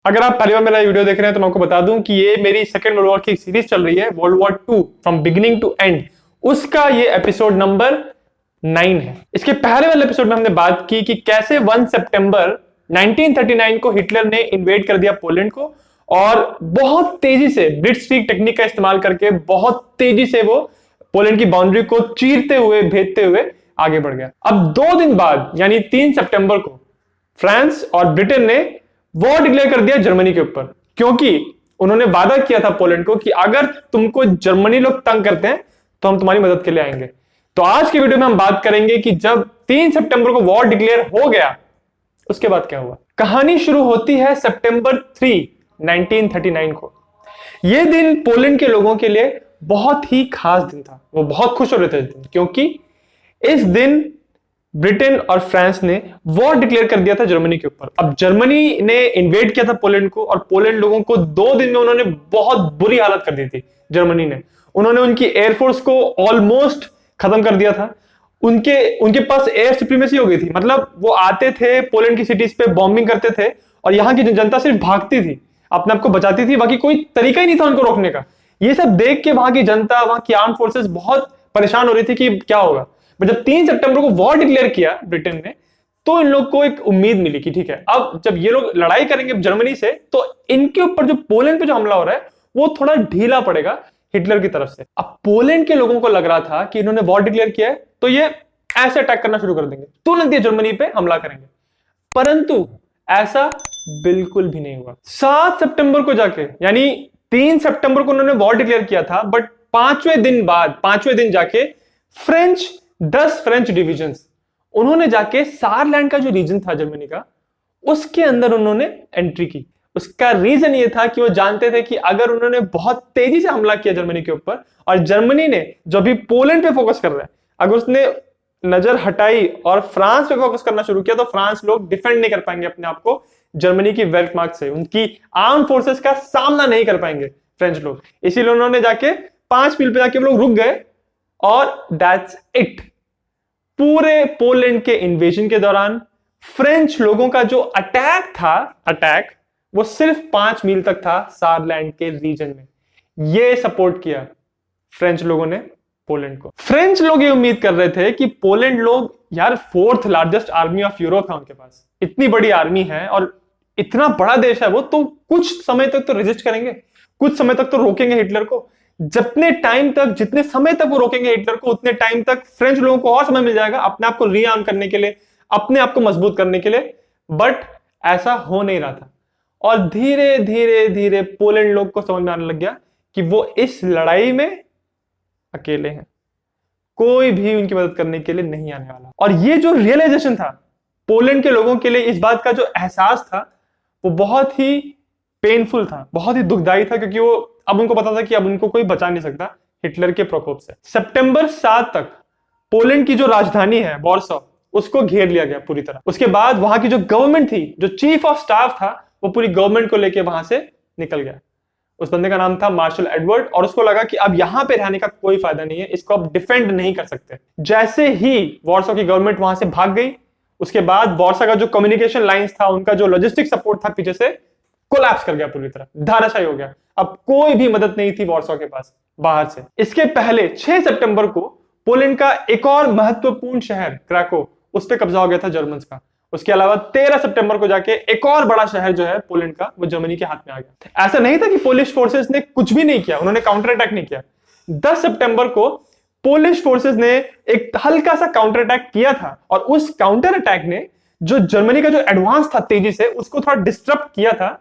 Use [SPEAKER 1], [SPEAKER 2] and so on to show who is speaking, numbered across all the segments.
[SPEAKER 1] अगर आप पहली बार मेरा वीडियो देख रहे हैं तो मैं आपको बता दूं कि ये मेरी सेकंड वर्ल्ड वॉर की सीरीज चल रही है, world war 2 from beginning to end. उसका ये एपिसोड नंबर 9 है। इसके पहले वाले एपिसोड में हमने बात की कि कैसे 1 सितंबर 1939 को हिटलर ने इन्वेड कर दिया पोलैंड को और बहुत तेजी से ब्लिट्जक्रीग टेक्निक का इस्तेमाल करके बहुत तेजी से वो पोलैंड की बाउंड्री को चीरते हुए भेदते हुए आगे बढ़ गया। अब 2 दिन बाद यानी 3 सितंबर को फ्रांस और ब्रिटेन ने वॉर डिक्लेयर कर दिया जर्मनी के ऊपर, क्योंकि उन्होंने वादा किया था पोलैंड को कि अगर तुमको जर्मनी लोग तंग करते हैं तो हम तुम्हारी मदद के लिए आएंगे। तो आज की वीडियो में हम बात करेंगे कि जब 3 सितंबर को वॉर डिक्लेयर हो गया उसके बाद क्या हुआ। कहानी शुरू होती है सितंबर 3, 1939 को। यह दिन पोलैंड के लोगों के लिए बहुत ही खास दिन था। वो बहुत खुश हो रहे थे इस दिन, क्योंकि इस दिन ब्रिटेन और फ्रांस ने वॉर डिक्लेयर कर दिया था जर्मनी के ऊपर। अब जर्मनी ने इन्वेड किया था पोलैंड को और पोलैंड लोगों को 2 दिन में उन्होंने बहुत बुरी हालत कर दी थी। जर्मनी ने उन्होंने उनकी एयरफोर्स को ऑलमोस्ट खत्म कर दिया था। उनके पास एयर सुप्रीमेसी हो गई थी। मतलब वो आते थे पोलैंड की सिटीज पे बॉम्बिंग करते थे और यहाँ की जनता सिर्फ भागती थी, अपने आप को बचाती थी, बाकी कोई तरीका ही नहीं था उनको रोकने का। ये सब देख के वहां की जनता, वहां की आर्म फोर्सेस बहुत परेशान हो रही थी कि क्या होगा। बट जब 3 सितंबर को वॉर डिक्लेयर किया ब्रिटेन ने, तो इन लोग को एक उम्मीद मिली कि ठीक है, अब जब ये लोग लड़ाई करेंगे जर्मनी से तो इनके ऊपर जो पोलैंड पे जो हमला हो रहा है वो थोड़ा ढीला पड़ेगा हिटलर की तरफ से। अब पोलैंड के लोगों को लग रहा था कि इन्होंने वॉर डिक्लेयर किया है तो ये ऐसे अटैक करना शुरू कर देंगे, तुरंत ये जर्मनी पे हमला करेंगे। परंतु ऐसा बिल्कुल भी नहीं हुआ। 7 सितंबर को जाके, यानी 3 सितंबर को उन्होंने वॉर डिक्लेयर किया था, बट 5वें दिन जाके 10 फ्रेंच डिविजन्स उन्होंने जाके सारलैंड का जो रीजन था जर्मनी का, उसके अंदर उन्होंने एंट्री की। उसका रीजन ये था कि वो जानते थे कि अगर उन्होंने बहुत तेजी से हमला किया जर्मनी के ऊपर और जर्मनी ने जो भी पोलैंड पे फोकस कर रहा है, अगर उसने नजर हटाई और फ्रांस पे फोकस करना शुरू किया तो फ्रांस लोग डिफेंड नहीं कर पाएंगे अपने आप को जर्मनी की वेल्टमार्क से। उनकी आर्म फोर्सेस का सामना नहीं कर पाएंगे फ्रेंच लोग। इसीलिए उन्होंने जाके 5 मील पे जाके लोग रुक गए और दैट्स इट। पूरे पोलैंड के इन्वेजन के दौरान फ्रेंच लोगों का जो अटैक वो सिर्फ 5 मील तक था सारलैंड के रीजन में। ये सपोर्ट किया फ्रेंच लोगों ने पोलैंड को। फ्रेंच लोग ये उम्मीद कर रहे थे कि पोलैंड लोग, यार 4th largest army of Europe है उनके पास, इतनी बड़ी आर्मी है और इतना बड़ा देश है वो, तो कुछ समय तक तो रेजिस्ट करेंगे, कुछ समय तक तो रोकेंगे हिटलर को। जितने समय तक वो रोकेंगे हिटलर को, उतने टाइम तक फ्रेंच लोगों को और समय मिल जाएगा अपने आप को रीआर्म करने के लिए, अपने आप को मजबूत करने के लिए। बट ऐसा हो नहीं रहा था और धीरे धीरे धीरे पोलैंड लोग को समझ में आने लग गया कि वो इस लड़ाई में अकेले हैं, कोई भी उनकी मदद करने के लिए नहीं आने वाला। और ये जो रियलाइजेशन था पोलैंड के लोगों के लिए, इस बात का जो एहसास था वो बहुत ही पेनफुल था, बहुत ही दुखदाई था, क्योंकि वो अब उनको पता था कि अब उनको कोई बचा नहीं सकता हिटलर के प्रकोप से। सितंबर 7 तक पोलैंड की जो राजधानी है वॉर्सो, उसको घेर लिया गया पूरी तरह। उसके बाद वहां की जो गवर्नमेंट थी, जो चीफ ऑफ स्टाफ था, वो पूरी गवर्नमेंट को लेके वहां से निकल गया। उस बंदे का नाम था मार्शल एडवर्ड, और उसको लगा कि अब यहां पे रहने का कोई फायदा नहीं है, इसको अब डिफेंड नहीं कर सकते। जैसे ही वॉर्सो की गवर्नमेंट वहां से भाग गई, उसके बाद वॉर्सो का जो कम्युनिकेशन लाइंस था, उनका जो लॉजिस्टिक सपोर्ट था पीछे से, कोलैप्स कर गया पूरी तरह, धराशायी हो गया। अब कोई भी मदद नहीं थी वॉर्सो के पास बाहर से। इसके पहले 6 सितंबर को पोलैंड का एक और महत्वपूर्ण शहर क्राको, उस पर कब्जा हो गया था जर्मन्स का। उसके अलावा 13 सितंबर को जाके एक और बड़ा शहर जो है पोलैंड का, वो जर्मनी के हाथ में आ गया। ऐसा नहीं था कि पोलिश फोर्सेस ने कुछ भी नहीं किया, उन्होंने काउंटर अटैक नहीं किया। 10 सितंबर को पोलिश फोर्सेस ने एक हल्का सा काउंटर अटैक किया था और उस काउंटर अटैक ने जो जर्मनी का जो एडवांस था तेजी से, उसको थोड़ा डिस्टर्ब किया था।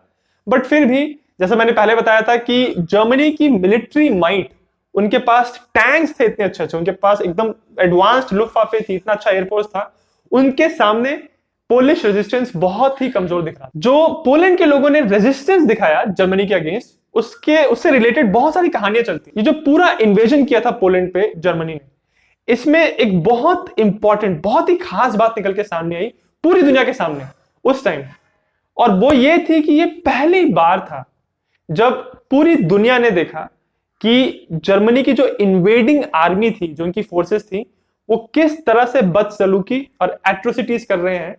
[SPEAKER 1] बट फिर भी जैसा मैंने पहले बताया था कि जर्मनी की मिलिट्री माइट, उनके पास टैंक्स थे इतने अच्छे, उनके पास एकदम एडवांस्ड लुफ्टवाफे थी, इतना अच्छा एयरफोर्स था, उनके सामने पोलिश रेजिस्टेंस बहुत ही कमजोर दिख रहा। जो पोलैंड के लोगों ने रेजिस्टेंस दिखाया जर्मनी के अगेंस्ट, उससे रिलेटेड बहुत सारी कहानियां चलती। ये जो पूरा इन्वेजन किया था पोलैंड पे जर्मनी ने, इसमें एक बहुत इंपॉर्टेंट, बहुत ही खास बात निकल के सामने आई पूरी दुनिया के सामने उस टाइम, और वो ये थी कि ये पहली बार था जब पूरी दुनिया ने देखा कि जर्मनी की जो इन्वेडिंग आर्मी थी, जो उनकी फोर्सेस थी, वो किस तरह से बदसलूकी और एट्रोसिटीज कर रहे हैं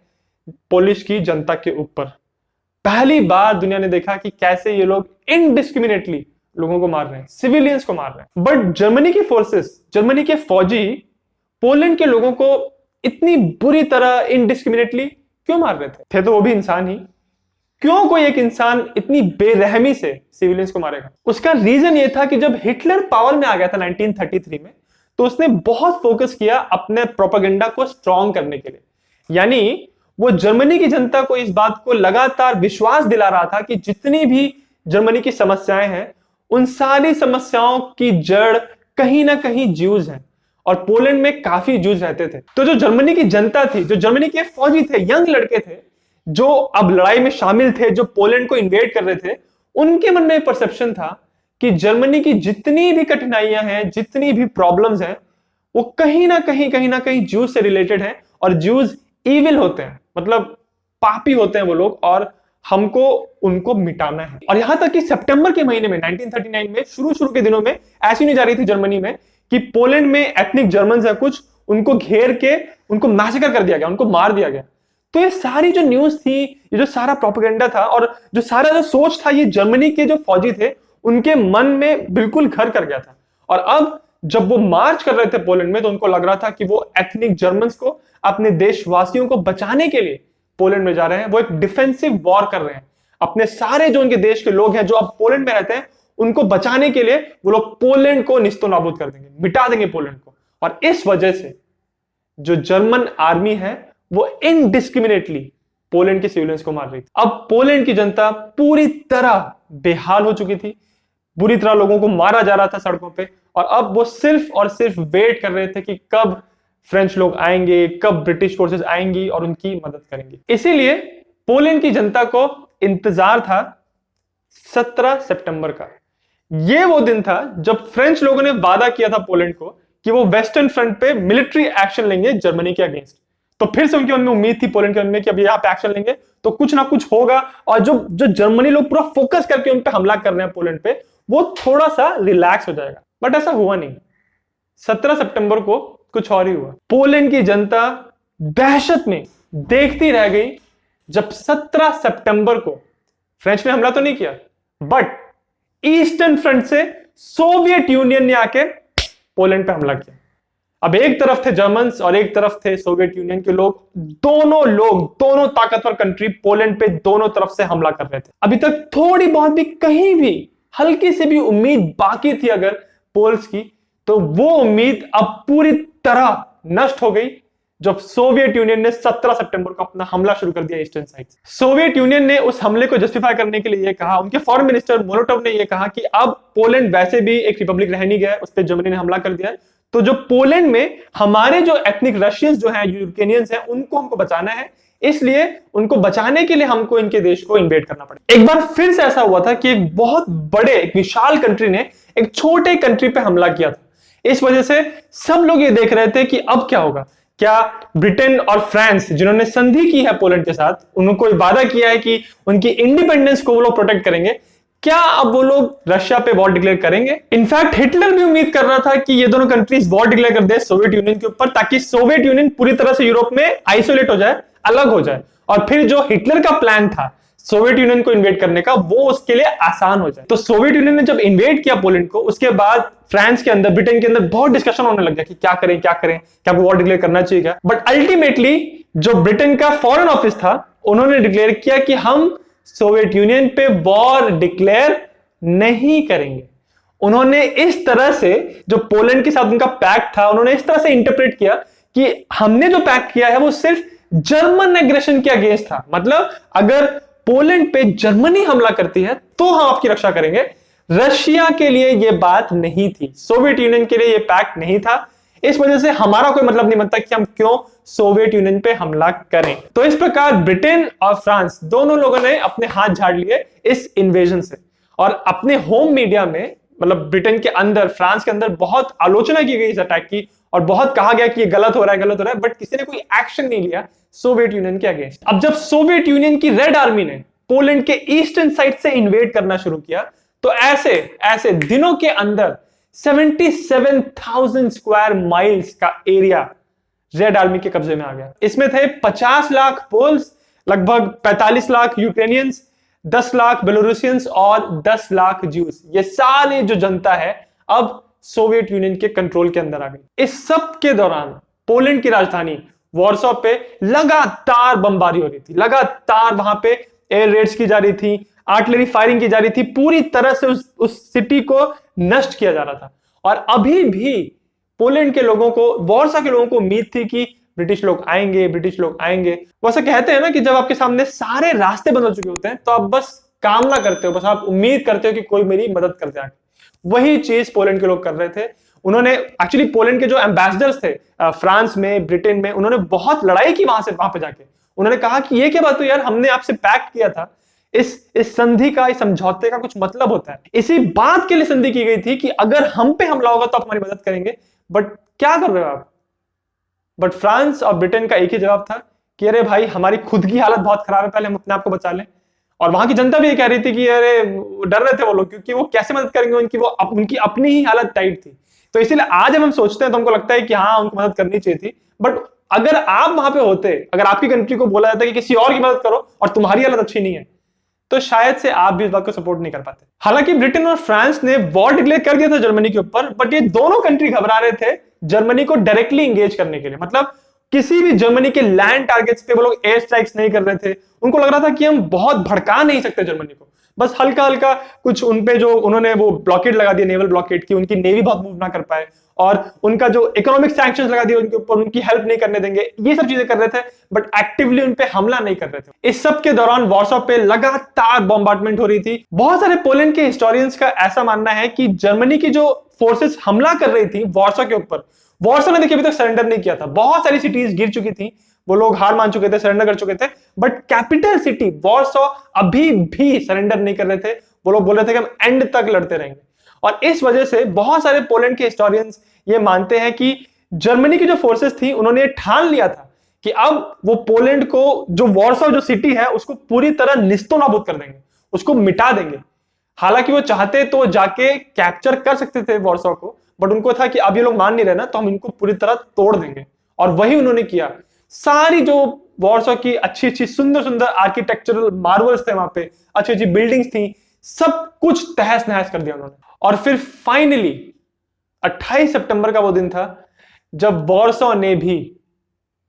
[SPEAKER 1] पोलिश की जनता के ऊपर। पहली बार दुनिया ने देखा कि कैसे ये लोग इनडिस्क्रिमिनेटली लोगों को मार रहे हैं, सिविलियंस को मार रहे हैं। बट जर्मनी की फोर्सेस, जर्मनी के फौजी पोलैंड के लोगों को इतनी बुरी तरह इनडिस्क्रिमिनेटली क्यों मार रहे थे तो वो भी इंसान ही। क्यों कोई एक इंसान इतनी बेरहमी से सिविलियंस को मारेगा? उसका रीजन ये था कि जब हिटलर पावर में आ गया था 1933 में, तो उसने बहुत फोकस किया अपने प्रोपेगेंडा को स्ट्रॉन्ग करने के लिए। यानी वो जर्मनी की जनता को इस बात को लगातार विश्वास दिला रहा था कि जितनी भी जर्मनी की समस्याएं हैं, उन सारी समस्याओं की जड़ कहीं ना कहीं ज्यूज हैं, और पोलैंड में काफी ज्यूज रहते थे। तो जो जर्मनी की जनता थी, जो जर्मनी के फौजी थे, यंग लड़के थे, जो अब लड़ाई में शामिल थे, जो पोलैंड को इन्वेड कर रहे थे, उनके मन में परसेप्शन था कि जर्मनी की जितनी भी कठिनाइयां हैं, जितनी भी प्रॉब्लम्स हैं, वो कहीं ना कहीं ज्यूज से रिलेटेड है, और ज्यूज ईविल होते हैं, मतलब पापी होते हैं वो लोग, और हमको उनको मिटाना है। और यहां तक कि सितंबर के महीने में 1939 में शुरू के दिनों में ऐसी नहीं जा रही थी जर्मनी में कि पोलैंड में एथनिक जर्मन्स है कुछ, उनको घेर के उनको मैसेकर कर दिया गया, उनको मार दिया गया। तो ये सारी जो न्यूज थी, ये जो सारा प्रोपेगेंडा था, और जो सारा जो सोच था, ये जर्मनी के जो फौजी थे उनके मन में बिल्कुल घर कर गया था। और अब जब वो मार्च कर रहे थे पोलैंड में, तो उनको लग रहा था कि वो एथनिक जर्मन्स को, अपने देशवासियों को बचाने के लिए पोलैंड में जा रहे हैं। वो एक डिफेंसिव वॉर कर रहे हैं। अपने सारे जो उनके देश के लोग हैं जो अब पोलैंड में रहते हैं, उनको बचाने के लिए वो लोग पोलैंड को निस्तो नाबूद कर देंगे, मिटा देंगे पोलैंड को। और इस वजह से जो जर्मन आर्मी है वो इनडिस्क्रिमिनेटली पोलैंड के सिविलियंस को मार रही थी। अब पोलैंड की जनता पूरी तरह बेहाल हो चुकी थी, बुरी तरह लोगों को मारा जा रहा था सड़कों पे, और अब वो सिर्फ और सिर्फ वेट कर रहे थे कि कब फ्रेंच लोग आएंगे, कब ब्रिटिश फोर्सेस आएंगी और उनकी मदद करेंगी। इसीलिए पोलैंड की जनता को इंतजार था 17 सितंबर का। यह वो दिन था जब फ्रेंच लोगों ने वादा किया था पोलैंड को कि वो वेस्टर्न फ्रंट पे मिलिट्री एक्शन लेंगे जर्मनी के अगेंस्ट। तो फिर से उनके मन में उम्मीद थी, पोलैंड के मन में, कि अब यहाँ पे एक्शन लेंगे तो कुछ ना कुछ होगा, और जो जर्मनी लोग पूरा फोकस करके उन पे हमला कर रहे हैं पोलैंड पे, वो थोड़ा सा रिलैक्स हो जाएगा। बट ऐसा हुआ नहीं। 17 सितंबर को कुछ और ही हुआ। पोलैंड की जनता दहशत में देखती रह गई जब 17 सितंबर को फ्रेंच ने हमला तो नहीं किया, बट ईस्टर्न फ्रंट से सोवियत यूनियन ने आके पोलैंड पे हमला किया। अब एक तरफ थे जर्मन्स और एक तरफ थे सोवियत यूनियन के लोग, दोनों ताकतवर कंट्री पोलैंड पे दोनों तरफ से हमला कर रहे थे। अभी तक थोड़ी बहुत भी, कहीं भी हल्की से भी उम्मीद बाकी थी अगर पोल्स की, तो वो उम्मीद अब पूरी तरह नष्ट हो गई जब सोवियत यूनियन ने 17 सितंबर को अपना हमला शुरू कर दिया ईस्टर्न साइड से। सोवियत यूनियन ने उस हमले को जस्टिफाई करने के लिए यह कहा, उनके फॉरेन मिनिस्टर मोलोटोव ने यह कहा कि अब पोलैंड वैसे भी एक रिपब्लिक रह नहीं गया है, उस पर जर्मनी ने हमला कर दिया है, तो जो पोलैंड में हमारे जो एथनिक रशियंस जो हैं, यूरोपियंस हैं, उनको हमको बचाना है, इसलिए उनको बचाने के लिए हमको इनके देश को इन्वेड करना पड़ेगा। एक बार फिर से ऐसा हुआ था कि एक बहुत बड़े, एक विशाल कंट्री ने एक छोटे कंट्री पे हमला किया था। इस वजह से सब लोग ये देख रहे थे कि अब क्या होगा। क्या ब्रिटेन और फ्रांस, जिन्होंने संधि की है पोलैंड के साथ, उनको वादा किया है कि उनकी इंडिपेंडेंस को वो लोग प्रोटेक्ट करेंगे, क्या अब वो लोग रशिया पे वॉर डिक्लेयर करेंगे? इनफैक्ट हिटलर भी उम्मीद कर रहा था कि ये दोनों कंट्रीज वॉर डिक्लेयर कर दे सोवियत यूनियन के ऊपर, ताकि सोवियत यूनियन पूरी तरह से यूरोप में आइसोलेट हो जाए, अलग हो जाए, और फिर जो हिटलर का प्लान था सोवियत यूनियन को इन्वेड करने का, वो उसके लिए आसान हो जाए। तो सोवियत यूनियन ने जब इन्वेड किया पोलैंड को, उसके बाद फ्रांस के अंदर, ब्रिटेन के अंदर बहुत डिस्कशन होने लग गया कि क्या करें, क्या वॉर डिक्लेयर करना चाहिए क्या। बट अल्टीमेटली जो ब्रिटेन का फॉरेन ऑफिस था, उन्होंने डिक्लेयर किया कि हम सोवियत यूनियन पे वॉर डिक्लेयर नहीं करेंगे। उन्होंने इस तरह से, जो पोलैंड के साथ उनका पैक्ट था, उन्होंने इस तरह से इंटरप्रेट किया कि हमने जो पैक्ट किया है वो सिर्फ जर्मन एग्रेशन के अगेंस्ट था। मतलब अगर पोलैंड पे जर्मनी हमला करती है तो हम आपकी रक्षा करेंगे। रशिया के लिए यह बात नहीं थी, सोवियत यूनियन के लिए यह पैक्ट नहीं था। इस वजह से हमारा कोई मतलब नहीं बनता कि हम क्यों सोवियत यूनियन पे हमला करें। तो इस प्रकार ब्रिटेन और फ्रांस दोनों लोगों ने अपने हाथ झाड़ लिए इस इन्वेजन से, और अपने होम मीडिया में, मतलब ब्रिटेन के अंदर, फ्रांस के अंदर बहुत आलोचना की गई इस अटैक की, और बहुत कहा गया कि ये गलत हो रहा है, बट किसी ने कोई एक्शन नहीं लिया सोवियत यूनियन के अगेंस्ट। अब जब सोवियत यूनियन की रेड आर्मी ने पोलैंड के ईस्टर्न साइड से इन्वेड करना शुरू किया, तो ऐसे दिनों के अंदर 77,000 स्क्वायर माइल्स का एरिया रेड आर्मी के कब्जे में आ गया। इसमें थे 50 लाख पोल्स, लगभग 45 लाख यूक्रेनियंस, 10 लाख बेलोरूसियंस और 10 लाख ज्यूस, ये सारी जो जनता है अब सोवियत यूनियन के कंट्रोल के अंदर आ गई। इस सब के दौरान पोलैंड की राजधानी वॉर्सो पे लगातार बमबारी हो रही थी, लगातार वहां पे एयर रेड्स की जा रही थी, आर्टिलरी फायरिंग की जा रही थी, पूरी तरह से उस सिटी को नष्ट किया जा रहा था। और अभी भी पोलैंड के लोगों को, वॉर्सो के लोगों को उम्मीद थी कि ब्रिटिश लोग आएंगे, ब्रिटिश लोग आएंगे। वो ऐसा कहते हैं ना कि जब आपके सामने सारे रास्ते बंद हो चुके होते हैं तो आप बस कामना करते हो, बस आप उम्मीद करते हो कि कोई मेरी मदद कर जाए। वही चीज पोलैंड के लोग कर रहे थे। उन्होंने एक्चुअली पोलैंड के जो एम्बेसडर्स थे फ्रांस में, ब्रिटेन में, उन्होंने बहुत लड़ाई की वहां पे जाके। उन्होंने कहा कि ये क्या बात हुई यार, हमने आपसे पैक्ट किया था, इस संधि का, इस समझौते का कुछ मतलब होता है। इसी बात के लिए संधि की गई थी कि अगर हम पे हमला होगा तो आप हमारी मदद करेंगे, बट क्या कर रहे हो आप। बट फ्रांस और ब्रिटेन का एक ही जवाब था कि अरे भाई हमारी खुद की हालत बहुत खराब है, पहले हम अपने आप को बचा लें। और वहां की जनता भी ये कह रही थी कि अरे डर रहे थे वो लोग, क्योंकि वो कैसे मदद करेंगे, उनकी अपनी ही हालत टाइट थी। तो इसीलिए आज जब हम सोचते हैं तो हमको लगता है कि हाँ उनको मदद करनी चाहिए थी, बट अगर आप वहां पे होते, अगर आपकी कंट्री को बोला जाता कि किसी और की मदद करो और तुम्हारी हालत अच्छी नहीं है, तो शायद से आप भी इस बात को सपोर्ट नहीं कर पाते। हालांकि ब्रिटेन और फ्रांस ने वॉर डिक्लेयर कर दिया था जर्मनी के ऊपर, बट ये दोनों कंट्री घबरा रहे थे जर्मनी को डायरेक्टली इंगेज करने के लिए। मतलब किसी भी जर्मनी के लैंड टारगेट्स पे वो लोग एयर स्ट्राइक्स नहीं कर रहे थे। उनको लग रहा था कि हम बहुत भड़का नहीं सकते जर्मनी को, बस हल्का हल्का कुछ उनपे जो उन्होंने वो ब्लॉकेड लगा दिया, नेवल ब्लॉकेड की, उनकी नेवी बहुत मूव ना कर पाए, और उनका जो इकोनॉमिक सैंक्शंस लगा दिए उनके ऊपर, उनकी हेल्प नहीं करने देंगे, ये सब चीजें कर रहे थे, बट एक्टिवली उनपे हमला नहीं कर रहे थे। इस सब के दौरान वॉर्सो पे लगातार बॉम्बार्डमेंट हो रही थी। बहुत सारे पोलैंड के हिस्टोरियंस का ऐसा मानना है कि जर्मनी की जो फोर्सेस हमला कर रही थी वॉर्सो के ऊपर, वॉर्सो ने देखिए अभी तक सरेंडर नहीं किया था। बहुत सारी सिटीज गिर चुकी थी, वो लोग हार मान चुके थे, सरेंडर कर चुके थे, बट कैपिटल सिटी वॉर्सो अभी भी सरेंडर नहीं कर रहे थे। वो लोग बोल रहे थे कि हम एंड तक लड़ते रहेंगे। और इस वजह से बहुत सारे पोलैंड के हिस्टोरियंस ये मानते हैं कि जर्मनी की जो फोर्सेस थी उन्होंने ठान लिया था कि अब वो पोलैंड को, जो वॉर्सो जो सिटी है, उसको पूरी तरह निस्तोनाबूद कर देंगे, उसको मिटा देंगे। हालांकि वो चाहते तो जाके कैप्चर कर सकते थे वॉर्सो को, बट उनको था कि अब ये लोग मान नहीं रहे ना, तो हम इनको पूरी तरह तोड़ देंगे। और वही उन्होंने किया। सारी जो वॉर्सो की अच्छी अच्छी सुंदर सुंदर आर्किटेक्चरल मार्वल्स थे, वहां पे अच्छी अच्छी बिल्डिंग्स थी, सब कुछ तहस नहस कर दिया उन्होंने। और फिर फाइनली 28 सितंबर का वो दिन था जब वॉर्सो ने भी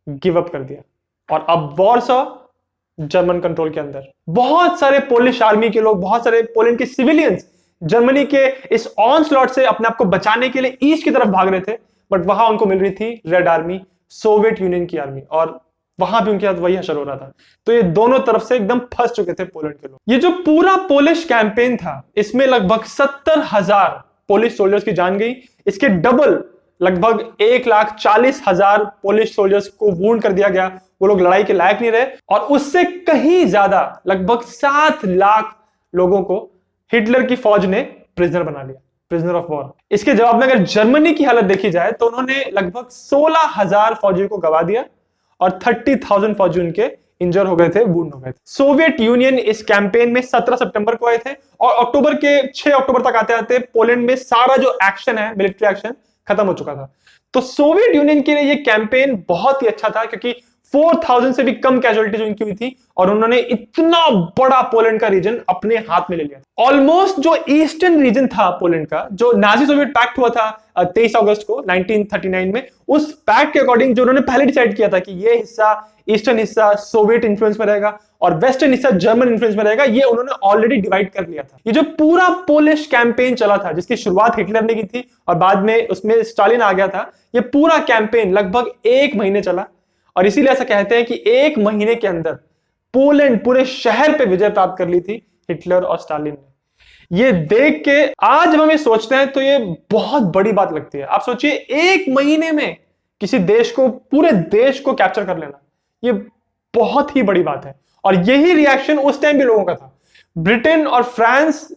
[SPEAKER 1] गिव अप कर दिया, और अब वॉर्सो जर्मन कंट्रोल के अंदर। बहुत सारे पोलिश आर्मी के लोग, बहुत सारे पोलैंड के सिविलियंस जर्मनी के इस ऑनस्लॉट से अपने आप को बचाने के लिए ईस्ट की तरफ भाग रहे थे, बट वहां उनको मिल रही थी रेड आर्मी, सोवियत यूनियन की आर्मी, और वहां भी उनके साथ वही हशर हो रहा था। तो ये दोनों तरफ से एकदम फंस चुके थे पोलैंड के लोग। ये जो पूरा पोलिश कैंपेन था, इसमें लगभग 70,000 पोलिश सोल्जर्स की जान गई। इसके डबल लगभग 1,40,000 पोलिश सोल्जर्स को वूंड कर दिया गया, वो लोग लड़ाई के लायक नहीं रहे। और उससे कहीं ज्यादा लगभग 7 लाख लोगों को हिटलर की फौज ने प्रिजनर बना लिया, प्रिजनर ऑफ वॉर। इसके जवाब में अगर जर्मनी की हालत देखी जाए तो उन्होंने लगभग 16,000 फौजियों को गवा दिया और 30,000 फौजी उनके इंजर हो गए थे, वुंड हो गए थे। सोवियत यूनियन इस कैंपेन में 17 सितंबर को आए थे, और अक्टूबर के 6 अक्टूबर तक आते आते पोलैंड में सारा जो एक्शन है, मिलिट्री एक्शन, खत्म हो चुका था। तो सोवियत यूनियन के लिए ये कैंपेन बहुत ही अच्छा था, क्योंकि 4,000 से भी कम कैजुअलिटीज उनकी हुई थी, और उन्होंने इतना बड़ा पोलैंड का रीजन अपने हाथ में ले लिया। ऑलमोस्ट जो ईस्टर्न रीजन था पोलैंड का, जो नाजी सोवियत पैक्ट हुआ था 23 अगस्त को 1939 में, उस पैक्ट के अकॉर्डिंग जो उन्होंने पहले डिसाइड किया था कि ये हिस्सा, ईस्टर्न हिस्सा सोवियत इन्फ्लुएंस में रहेगा और वेस्टर्न हिस्सा जर्मन इन्फ्लुएंस में रहेगा, ये उन्होंने ऑलरेडी डिवाइड कर लिया था। ये जो पूरा पोलिश कैंपेन चला था, जिसकी शुरुआत हिटलर ने की थी और बाद में उसमें स्टालिन आ गया था, ये पूरा कैंपेन लगभग 1 महीने चला। और इसीलिए ऐसा कहते हैं कि 1 महीने के अंदर पोलैंड पूरे शहर पे विजय प्राप्त कर ली थी हिटलर और स्टालिन ने। ये देख के आज जब हम ये सोचते हैं तो ये बहुत बड़ी बात लगती है। आप सोचिए 1 महीने में किसी देश को, पूरे देश को कैप्चर कर लेना, ये बहुत ही बड़ी बात है। और यही रिएक्शन उस टाइम भी लोगों का था। ब्रिटेन और फ्रांस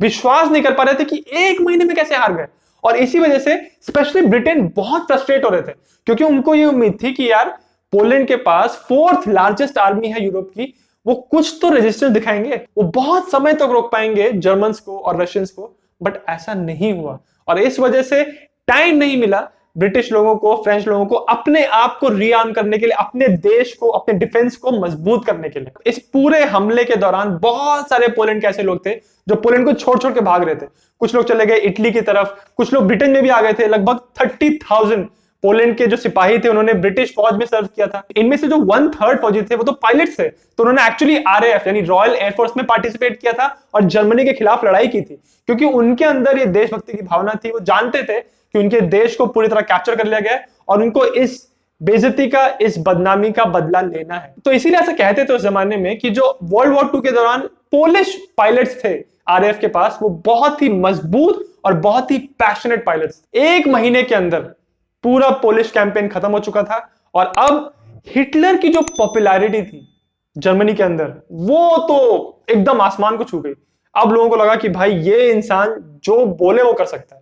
[SPEAKER 1] विश्वास नहीं कर पा रहे थे कि 1 महीने में कैसे हार गए, और इसी वजह से स्पेशली ब्रिटेन बहुत फ्रस्ट्रेट हो रहे थे, क्योंकि उनको ये उम्मीद थी कि यार पोलैंड के पास 4th लार्जेस्ट आर्मी है यूरोप की, वो कुछ तो रेजिस्टेंस दिखाएंगे, वो बहुत समय तक रोक पाएंगे जर्मन्स को और रशियंस को, बट ऐसा नहीं हुआ। और इस वजह से टाइम नहीं मिला ब्रिटिश लोगों को, फ्रेंच लोगों को अपने आप को रीआर्म करने के लिए, अपने देश को, अपने डिफेंस को मजबूत करने के लिए। इस पूरे हमले के दौरान बहुत सारे पोलैंड के ऐसे लोग थे जो पोलैंड को छोड़ छोड़ के भाग रहे थे। कुछ लोग चले गए इटली की तरफ, कुछ लोग ब्रिटेन में भी आ गए थे। लगभग 30,000 पोलैंड के जो सिपाही थे उन्होंने ब्रिटिश फौज में सर्व किया था। इनमें से जो 1/3 फौजी थे वो तो पायलट्स थे, तो उन्होंने एक्चुअली आरएएफ यानी रॉयल एयरफोर्स में पार्टिसिपेट किया था और जर्मनी के खिलाफ लड़ाई की थी, क्योंकि उनके अंदर ये देशभक्ति की भावना थी। वो जानते थे कि उनके देश को पूरी तरह कैप्चर कर लिया गया है और उनको इस बेइज्जती का, इस बदनामी का बदला लेना है। तो इसीलिए ऐसा कहते थे उस जमाने में कि जो वर्ल्ड वॉर 2 के दौरान पोलिश पायलट्स थे आरएएफ के पास, वो बहुत ही मजबूत और बहुत ही पैशनेट पायलट्स। 1 महीने के अंदर पूरा पोलिश कैंपेन खत्म हो चुका था और अब हिटलर की जो पॉपुलैरिटी थी जर्मनी के अंदर, वो तो एकदम आसमान को छू गई। अब लोगों को लगा कि भाई ये इंसान जो बोले वो कर सकता है।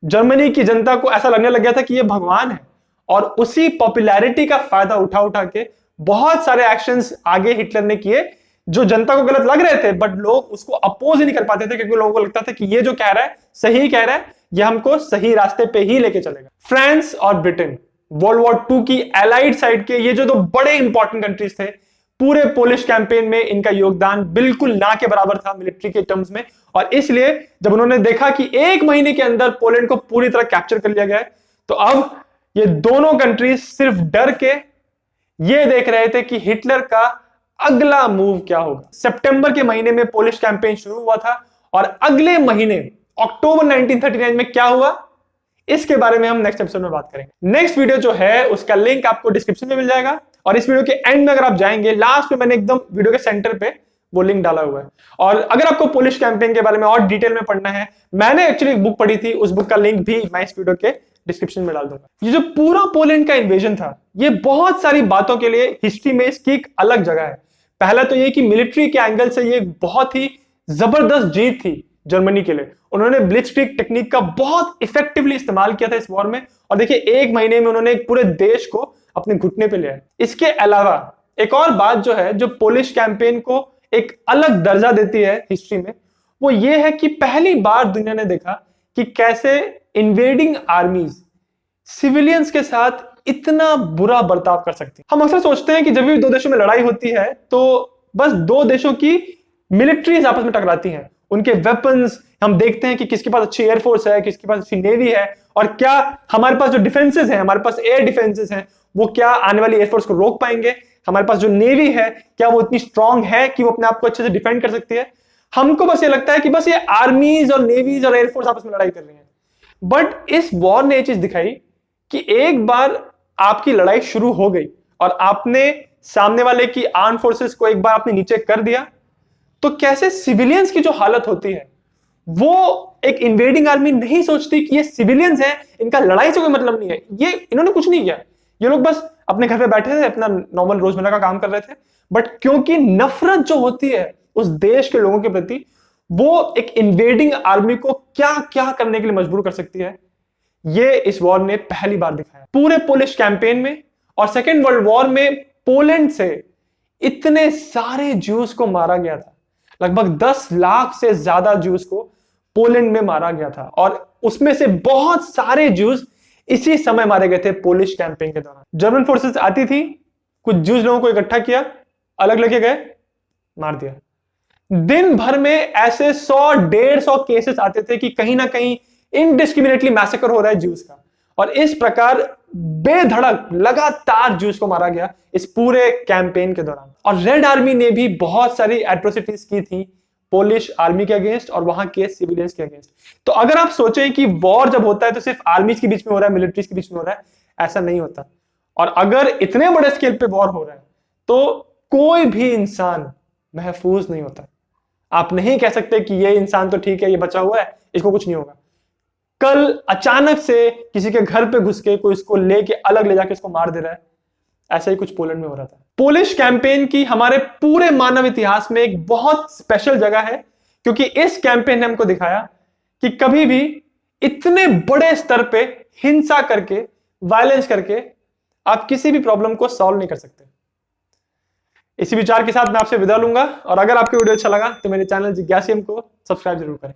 [SPEAKER 1] जर्मनी की जनता को ऐसा लगने लग गया था कि ये भगवान है और उसी पॉपुलैरिटी का फायदा उठा उठा के बहुत सारे एक्शंस आगे हिटलर ने किए जो जनता को गलत लग रहे थे, बट लोग उसको अपोज ही नहीं कर पाते थे, क्योंकि लोगों को लगता था कि ये जो कह रहा है सही कह रहा है, ये हमको सही रास्ते पे ही लेके चलेगा। फ्रांस और ब्रिटेन वर्ल्ड वॉर 2 की एलाइड साइड के ये जो दो बड़े इंपॉर्टेंट कंट्रीज थे, पूरे पोलिश कैंपेन में इनका योगदान बिल्कुल ना के बराबर था मिलिट्री के टर्म्स में। और इसलिए जब उन्होंने देखा कि 1 महीने के अंदर पोलैंड को पूरी तरह कैप्चर कर लिया गया है, तो अब ये दोनों कंट्रीज सिर्फ डर के ये देख रहे थे कि हिटलर का अगला मूव क्या होगा। सितंबर के महीने में पोलिश कैंपेन शुरू हुआ था और अगले महीने अक्टूबर 1939 में क्या हुआ, इसके बारे में हम नेक्स्ट एपिसोड में बात करेंगे। नेक्स्ट वीडियो जो है उसका लिंक आपको डिस्क्रिप्शन में मिल जाएगा और इस वीडियो के एंड में अगर आप जाएंगे, लास्ट में मैंने एकदम वीडियो के सेंटर पे वो लिंक डाला हुआ है। और अगर आपको पोलिश कैंपेन के बारे में और डिटेल में पढ़ना है, मैंने एक्चुअली एक बुक पढ़ी थी, उस बुक का लिंक भी मैं इस वीडियो के डिस्क्रिप्शन में डाल दूंगा। ये जो पूरा पोलैंड का इन्वेजन था, ये बहुत सारी बातों के लिए हिस्ट्री में इसकी एक अलग जगह है। पहला तो ये कि मिलिट्री के एंगल से ये बहुत ही जबरदस्त जीत थी जर्मनी के लिए। उन्होंने ब्लिट्जक्रीग टेक्निक का बहुत इफेक्टिवली इस्तेमाल किया था इस वॉर में और देखिए 1 महीने में उन्होंने एक पूरे देश को अपने घुटने पे लिया है। इसके अलावा एक और बात जो है, जो पोलिश कैंपेन को एक अलग दर्जा देती है हिस्ट्री में, वो ये है कि पहली बार दुनिया ने देखा कि कैसे इन्वेडिंग आर्मीज सिविलियंस के साथ इतना बुरा बर्ताव कर सकती है। हम अक्सर सोचते हैं कि जब भी 2 देशों में लड़ाई होती है तो बस 2 देशों की मिलिट्रीज आपस में टकराती हैं, उनके वेपन्स हम देखते हैं कि किसके पास अच्छी एयरफोर्स है, किसके पास अच्छी नेवी है, और क्या हमारे पास जो डिफेंसेस हैं, हमारे पास एयर डिफेंसेस हैं, वो क्या आने वाली एयरफोर्स को रोक पाएंगे। हमारे पास जो नेवी है, क्या वो इतनी स्ट्रांग है कि वो अपने आप को अच्छे से डिफेंड कर सकती है। हमको बस ये लगता है कि बस ये आर्मीज और नेवीज और एयरफोर्स आपस में लड़ाई कर रही है, बट इस वॉर ने ये चीज दिखाई कि एक बार आपकी लड़ाई शुरू हो गई और आपने सामने वाले की आर्म फोर्सेस को एक बार आपने नीचे कर दिया, तो कैसे सिविलियंस की जो हालत होती है, वो एक इन्वेडिंग आर्मी नहीं सोचती कि ये सिविलियंस हैं, इनका लड़ाई से कोई मतलब नहीं है, ये इन्होंने कुछ नहीं किया, ये लोग बस अपने घर पे बैठे थे, अपना नॉर्मल रोजमर्रा का काम कर रहे थे। बट क्योंकि नफरत जो होती है उस देश के लोगों के प्रति, वो एक इन्वेडिंग आर्मी को क्या क्या करने के लिए मजबूर कर सकती है, ये इस वॉर ने पहली बार दिखाया। पूरे पोलिश कैंपेन में और सेकेंड वर्ल्ड वॉर में पोलैंड से इतने सारे ज्यूज को मारा गया था, लगभग 10 लाख से ज्यादा ज्यूज को पोलैंड में मारा गया था और उसमें से बहुत सारे ज्यूज इसी समय मारे गए थे पोलिश कैंपेन के दौरान। जर्मन फोर्सेस आती थी, कुछ ज्यूज लोगों को इकट्ठा किया, अलग लेके गए, मार दिया। दिन भर में ऐसे 100-150 केसेस आते थे कि कहीं ना कहीं इनडिस्क्रिमिनेटली मैसेकर हो रहा है ज्यूज का, और इस प्रकार बेधड़क लगातार ज्यूज को मारा गया इस पूरे कैंपेन के दौरान। और रेड आर्मी ने भी बहुत सारी एट्रोसिटीज की थी पोलिश आर्मी के अगेंस्ट और वहां के सिविलियंस के अगेंस्ट। तो अगर आप सोचें कि वॉर जब होता है तो सिर्फ आर्मीज के बीच में हो रहा है, मिलिट्रीज के बीच में हो रहा है, ऐसा नहीं होता। और अगर इतने बड़े स्केल पे वॉर हो रहा है तो कोई भी इंसान महफूज नहीं होता। आप नहीं कह सकते कि ये इंसान तो ठीक है, ये बचा हुआ है, इसको कुछ नहीं होगा। कल अचानक से किसी के घर पे घुस के कोई इसको लेके अलग ले जाके इसको मार दे रहा है, ऐसा ही कुछ पोलैंड में हो रहा था। पोलिश कैंपेन की हमारे पूरे मानव इतिहास में एक बहुत स्पेशल जगह है, क्योंकि इस कैंपेन ने हमको दिखाया कि कभी भी इतने बड़े स्तर पे हिंसा करके, वायलेंस करके आप किसी भी प्रॉब्लम को सॉल्व नहीं कर सकते। इसी विचार के साथ मैं आपसे विदा लूंगा, और अगर आपको वीडियो अच्छा लगा तो मेरे चैनल जिज्ञासियम को सब्सक्राइब जरूर करें।